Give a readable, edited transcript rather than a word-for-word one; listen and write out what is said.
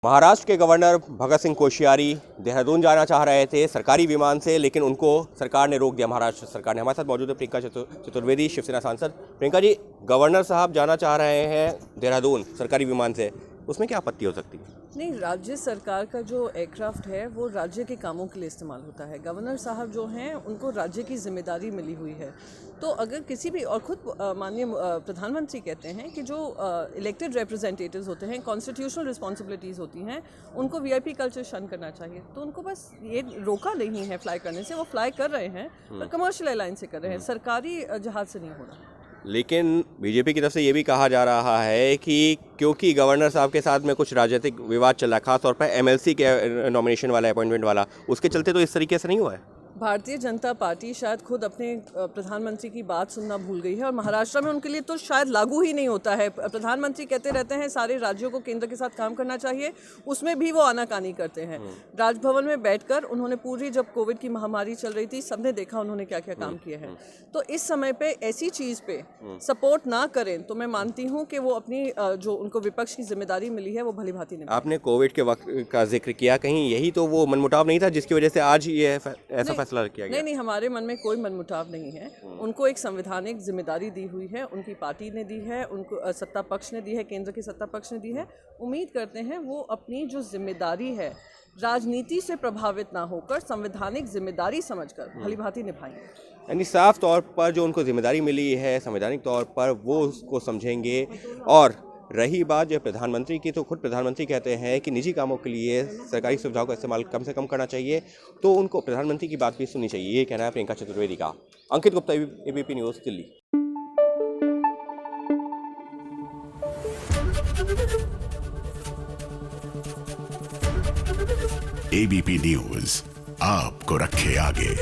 महाराष्ट्र के गवर्नर भगत सिंह कोश्यारी देहरादून जाना चाह रहे थे सरकारी विमान से, लेकिन उनको सरकार ने रोक दिया। महाराष्ट्र सरकार ने। हमारे साथ मौजूद है प्रियंका चतुर्वेदी, शिवसेना सांसद। प्रियंका जी, गवर्नर साहब जाना चाह रहे हैं देहरादून सरकारी विमान से, उसमें क्या आपत्ति हो सकती है? नहीं, राज्य सरकार का जो एयरक्राफ्ट है वो राज्य के कामों के लिए इस्तेमाल होता है। गवर्नर साहब जो हैं उनको राज्य की जिम्मेदारी मिली हुई है, तो अगर किसी भी, और खुद माननीय प्रधानमंत्री कहते हैं कि जो इलेक्टेड रिप्रेजेंटेटिव्स होते हैं, कॉन्स्टिट्यूशनल रिस्पॉन्सिबिलिटीज़ होती हैं, उनको वीआईपी कल्चर शन करना चाहिए। तो उनको बस ये रोका नहीं है फ्लाई करने से, वो फ्लाई कर रहे हैं पर कमर्शियल एयरलाइन से कर रहे हैं, सरकारी जहाज़ से नहीं हो रहा। लेकिन बीजेपी की तरफ से ये भी कहा जा रहा है कि क्योंकि गवर्नर साहब के साथ में कुछ राजनीतिक विवाद चल रहा है, खासतौर पर एमएलसी के नॉमिनेशन वाला, अपॉइंटमेंट वाला, उसके चलते तो इस तरीके से नहीं हुआ है। भारतीय जनता पार्टी शायद खुद अपने प्रधानमंत्री की बात सुनना भूल गई है, और महाराष्ट्र में उनके लिए तो शायद लागू ही नहीं होता है। प्रधानमंत्री कहते रहते हैं सारे राज्यों को केंद्र के साथ काम करना चाहिए, उसमें भी वो आनाकानी करते हैं। राजभवन में बैठकर उन्होंने पूरी, जब कोविड की महामारी चल रही थी, सबने देखा उन्होंने क्या क्या काम किए हैं। तो इस समय पे ऐसी चीज़ पे सपोर्ट ना करें तो मैं मानती हूँ कि वो अपनी जो उनको विपक्ष की जिम्मेदारी मिली है वो भली भांति निभाएं। आपने कोविड के वक्त का जिक्र किया, कहीं यही तो वो मनमुटाव नहीं था जिसकी वजह से आज ये ऐसा फैसला किया गया? नहीं, हमारे मन में कोई मनमुटाव नहीं है। उनको एक संवैधानिक जिम्मेदारी दी हुई है, उनकी पार्टी ने दी है, उनको सत्ता पक्ष ने दी है, केंद्र की सत्ता पक्ष ने दी है। उम्मीद करते हैं वो अपनी जो जिम्मेदारी है राजनीति से प्रभावित ना होकर संवैधानिक जिम्मेदारी समझकर भली भांति निभाएंगे। यानी साफ तौर पर जो उनको जिम्मेदारी मिली है संवैधानिक तौर पर, वो उसको समझेंगे। और रही बात जो प्रधानमंत्री की, तो खुद प्रधानमंत्री कहते हैं कि निजी कामों के लिए सरकारी सुविधाओं का इस्तेमाल कम से कम करना चाहिए, तो उनको प्रधानमंत्री की बात भी सुननी चाहिए। ये कहना है प्रियंका चतुर्वेदी का। Ankit Gupta, ABP news, Delhi. ABP news आपको रखे आगे।